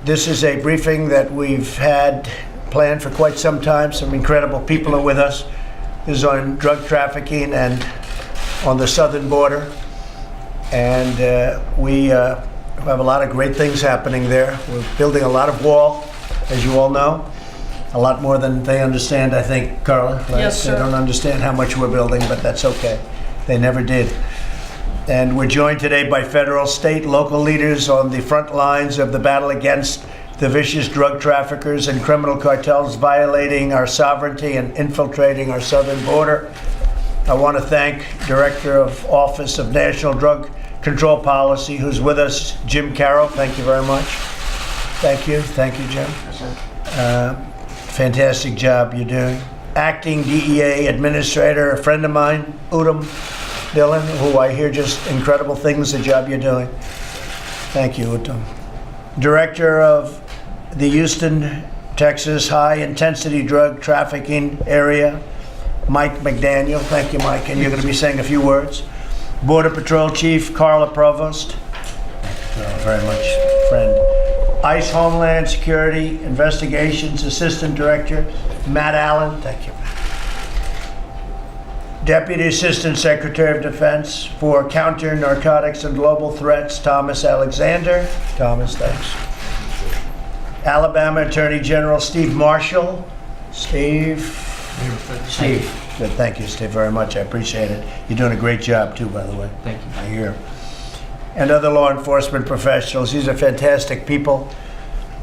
This is a briefing that we've had planned for quite some time. Some incredible people are with us. This is on drug trafficking and on the southern border. And we have a lot of great things happening there. We're building a lot of wall, as you all know. A lot more than they understand, I think, Carla. Right? Yes, sir. They don't understand how much we're building, but that's okay. They never did. And we're joined today by federal, state, local leaders on the front lines of the battle against the vicious drug traffickers and criminal cartels violating our sovereignty and infiltrating our southern border. I want to thank Director of Office of National Drug Control Policy, who's with us, Jim Carroll. Thank you very much. Thank you, Jim. Fantastic job you're doing. Acting DEA Administrator, a friend of mine, Udom Dillon, who I hear just incredible things, the job you're doing. Thank you, Udom. Director of the Houston, Texas High Intensity Drug Trafficking Area, Mike McDaniel. Thank you, Mike, and you're going to be saying a few words. Border Patrol Chief Carla Provost. Thank you very much, friend. ICE Homeland Security Investigations Assistant Director Matt Allen. Thank you. Deputy Assistant Secretary of Defense for Counter Narcotics and Global Threats Thomas Alexander. Thomas, thanks. Alabama Attorney General Steve Marshall. Steve. Good. Thank you, Steve, very much. I appreciate it. You're doing a great job, too, by the way. Thank you. I hear. And other law enforcement professionals. These are fantastic people.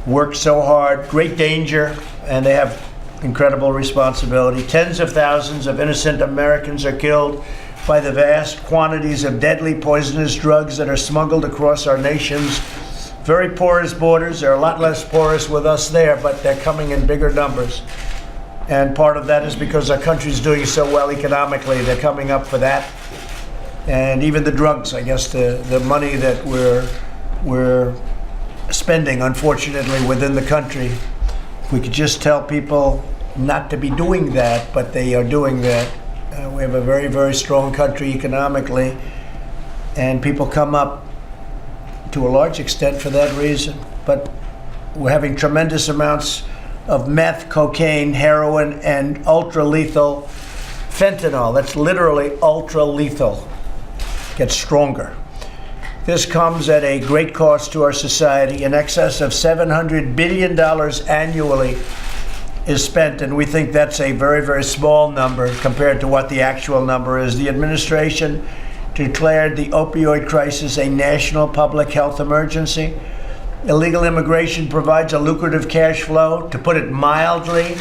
Work so hard, great danger, and they have incredible responsibility. Tens of thousands of innocent Americans are killed by the vast quantities of deadly poisonous drugs that are smuggled across our nation's very porous borders. They're a lot less porous with us there, but they're coming in bigger numbers. And part of that is because our country's doing so well economically. They're coming up for that. And even the drugs, I guess the money that we're spending, unfortunately, within the country. If we could just tell people not to be doing that, but they are doing that. We have a very, very strong country economically, and people come up to a large extent for that reason. But we're having tremendous amounts of meth, cocaine, heroin, and ultra-lethal fentanyl. That's literally ultra-lethal. Gets stronger. This comes at a great cost to our society. In excess of $700 billion annually is spent, and we think that's a very, very small number compared to what the actual number is. The administration declared the opioid crisis a national public health emergency. Illegal immigration provides a lucrative cash flow, to put it mildly,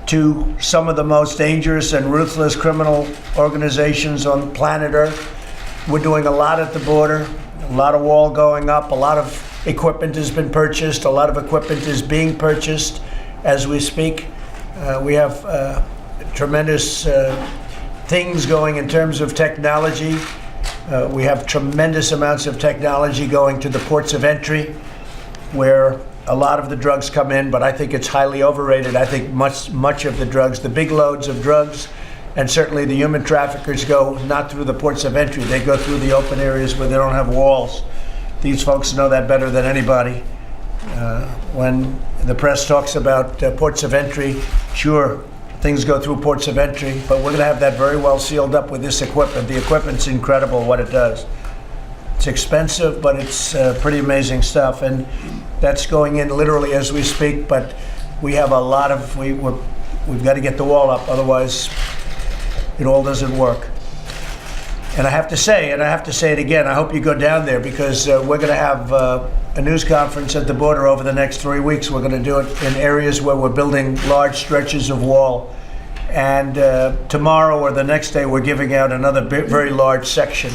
to some of the most dangerous and ruthless criminal organizations on planet Earth. We're doing a lot at the border, a lot of wall going up, a lot of equipment has been purchased, a lot of equipment is being purchased as we speak. We have tremendous things going in terms of technology. We have tremendous amounts of technology going to the ports of entry, where a lot of the drugs come in, but I think it's highly overrated. I think much of the drugs, the big loads of drugs, and certainly the human traffickers go not through the ports of entry. They go through the open areas where they don't have walls. These folks know that better than anybody. When the press talks about ports of entry, sure, things go through ports of entry, but we're going to have that very well sealed up with this equipment. The equipment's incredible what it does. It's expensive, but it's pretty amazing stuff, and that's going in literally as we speak. But we have a lot of we've got to get the wall up, otherwise it all doesn't work. And I have to say it again, I hope you go down there, because we're going to have a news conference at the border over the next 3 weeks. We're going to do it in areas where we're building large stretches of wall. And tomorrow or the next day, we're giving out another very large section.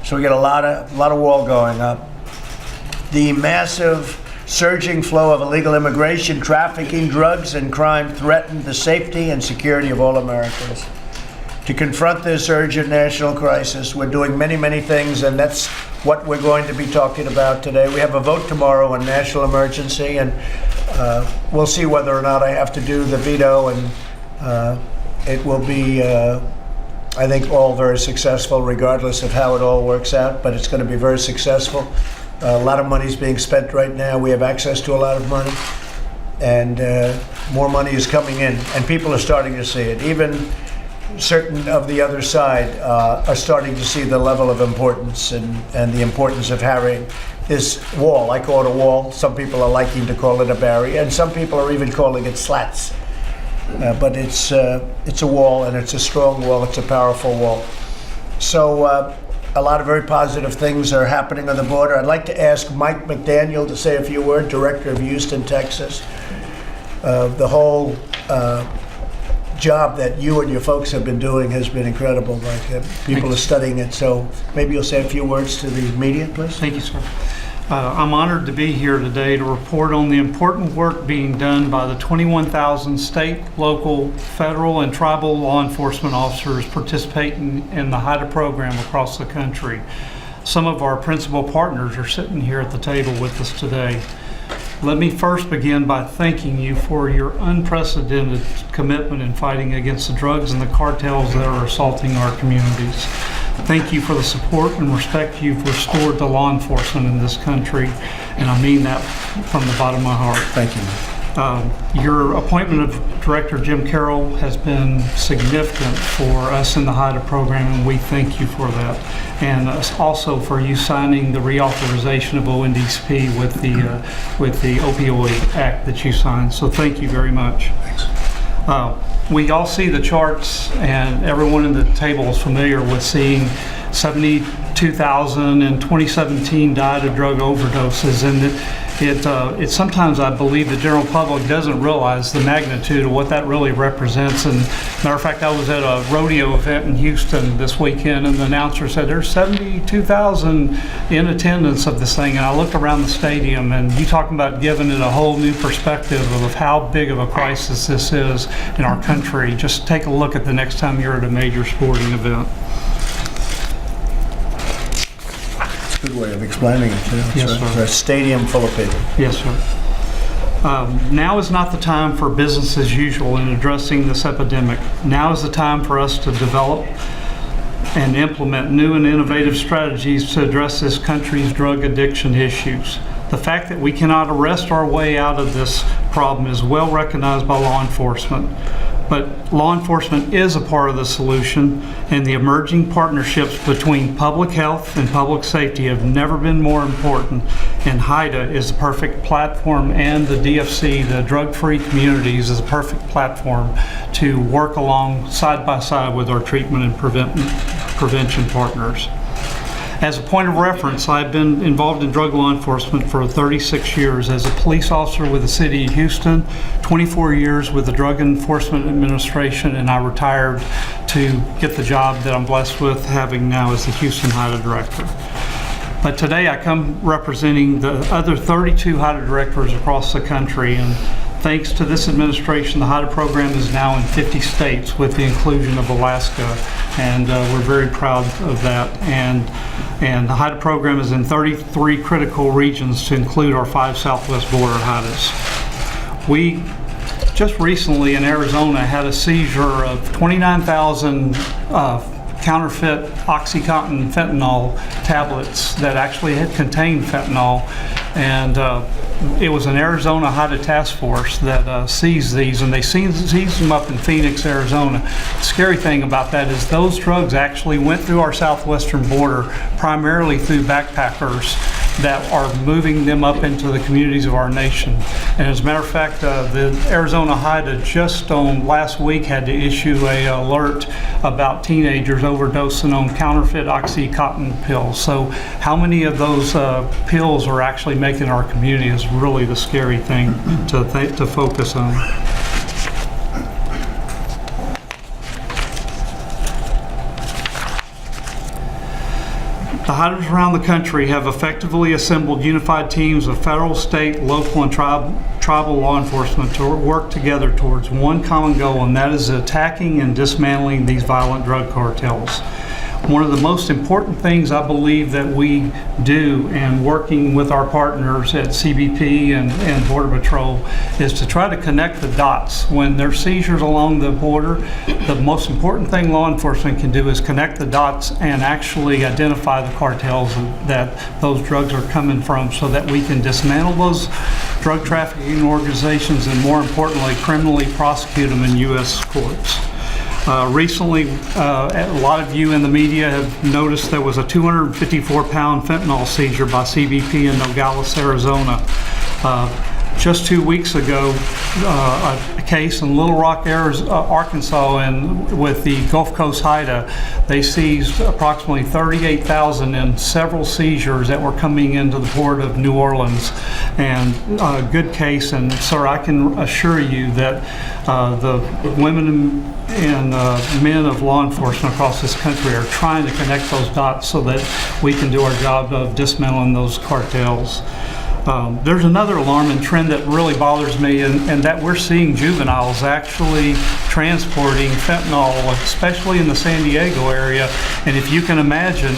So we get a lot of wall going up. The massive surging flow of illegal immigration, trafficking, drugs, and crime threaten the safety and security of all Americans. To confront this urgent national crisis, we're doing many, many things, and that's what we're going to be talking about today. We have a vote tomorrow on national emergency, and we'll see whether or not I have to do the veto, and it will be, I think, all very successful regardless of how it all works out, but it's going to be very successful. A lot of money is being spent right now. We have access to a lot of money, and more money is coming in, and people are starting to see it. Even certain of the other side are starting to see the level of importance and the importance of having this wall. I call it a wall. Some people are liking to call it a barrier, and some people are even calling it slats. But it's a wall, and it's a strong wall. It's a powerful wall. So a lot of very positive things are happening on the border. I'd like to ask Mike McDaniel to say a few words, Director of Houston, Texas. The whole job that you and your folks have been doing has been incredible. People are studying it. So maybe you'll say a few words to the media, please. Thank you, sir. I'm honored to be here today to report on the important work being done by the 21,000 state, local, federal, and tribal law enforcement officers participating in the HIDTA program across the country. Some of our principal partners are sitting here at the table with us today. Let me first begin by thanking you for your unprecedented commitment in fighting against the drugs and the cartels that are assaulting our communities. Thank you for the support and respect you've restored to law enforcement in this country, and I mean that from the bottom of my heart. Thank you. Your appointment of Director Jim Carroll has been significant for us in the HIDTA program, and we thank you for that. And also for you signing the reauthorization of ONDCP with the Opioid Act that you signed. So thank you very much. Thanks. We all see the charts, and everyone in the table is familiar with seeing 72,000 in 2017 died of drug overdoses, and it sometimes, I believe, the general public doesn't realize the magnitude of what that really represents. And matter of fact, I was at a rodeo event in Houston this weekend, and the announcer said there's 72,000 in attendance of this thing, and I looked around the stadium, and you talking about giving it a whole new perspective of how big of a crisis this is in our country. Just take a look at the next time you're at a major sporting event. Good way of explaining it, too. Yes, sir. It's a stadium full of people. Yes, sir. Now is not the time for business as usual in addressing this epidemic. Now is the time for us to develop and implement new and innovative strategies to address this country's drug addiction issues. The fact that we cannot arrest our way out of this problem is well recognized by law enforcement. But law enforcement is a part of the solution, and the emerging partnerships between public health and public safety have never been more important. And HIDTA is the perfect platform, and the DFC, the drug-free communities, is a perfect platform to work along side by side with our treatment and prevention partners. As a point of reference, I've been involved in drug law enforcement for 36 years as a police officer with the City of Houston, 24 years with the Drug Enforcement Administration, and I retired to get the job that I'm blessed with having now as the Houston HIDTA Director. But today I come representing the other 32 HIDTA directors across the country, and thanks to this administration, the HIDTA program is now in 50 states with the inclusion of Alaska, and we're very proud of that. And the HIDTA program is in 33 critical regions to include our 5 southwest border HIDTAs. We just recently in Arizona had a seizure of 29,000 counterfeit OxyContin fentanyl tablets that actually had contained fentanyl, and it was an Arizona HIDTA task force that seized these, and they seized them up in Phoenix, Arizona. The scary thing about that is those drugs actually went through our southwestern border primarily through backpackers that are moving them up into the communities of our nation. And as a matter of fact, the Arizona HIDTA just last week had to issue an alert about teenagers overdosing on counterfeit OxyContin pills. So how many of those pills are actually making our community is really the scary thing to focus on. The HIDTAs around the country have effectively assembled unified teams of federal, state, local, and tribal law enforcement to work together towards one common goal, and that is attacking and dismantling these violent drug cartels. One of the most important things I believe that we do, and working with our partners at CBP and Border Patrol, is to try to connect the dots. When there's seizures along the border, the most important thing law enforcement can do is connect the dots and actually identify the cartels that those drugs are coming from, so that we can dismantle those drug trafficking organizations and, more importantly, criminally prosecute them in U.S. courts. Recently, a lot of you in the media have noticed there was a 254-pound fentanyl seizure by CBP in Nogales, Arizona. Just 2 weeks ago, a case in Little Rock, Arkansas, and with the Gulf Coast HIDTA, they seized approximately 38,000 in several seizures that were coming into the port of New Orleans. And a good case, and sir, I can assure you that the women and men of law enforcement across this country are trying to connect those dots so that we can do our job of dismantling those cartels. There's another alarming trend that really bothers me, and that we're seeing juveniles actually transporting fentanyl, especially in the San Diego area. And if you can imagine,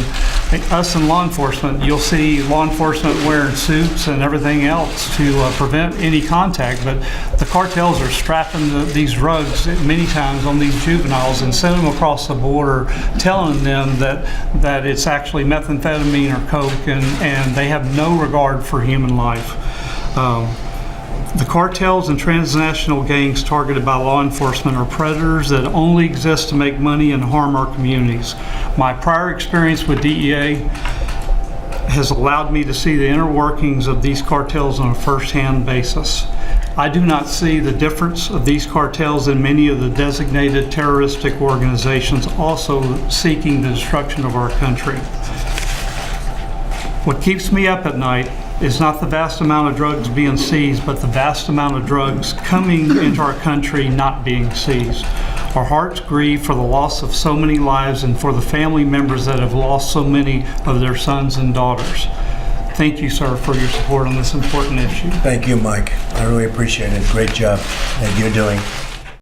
us in law enforcement, you'll see law enforcement wearing suits and everything else to prevent any contact, but the cartels are strapping these drugs many times on these juveniles and sending them across the border, telling them that it's actually methamphetamine or coke, and they have no regard for human life. The cartels and transnational gangs targeted by law enforcement are predators that only exist to make money and harm our communities. My prior experience with DEA has allowed me to see the inner workings of these cartels on a first-hand basis. I do not see the difference of these cartels in many of the designated terroristic organizations also seeking the destruction of our country. What keeps me up at night is not the vast amount of drugs being seized, but the vast amount of drugs coming into our country not being seized. Our hearts grieve for the loss of so many lives and for the family members that have lost so many of their sons and daughters. Thank you, sir, for your support on this important issue. Thank you, Mike. I really appreciate it. Great job that you're doing.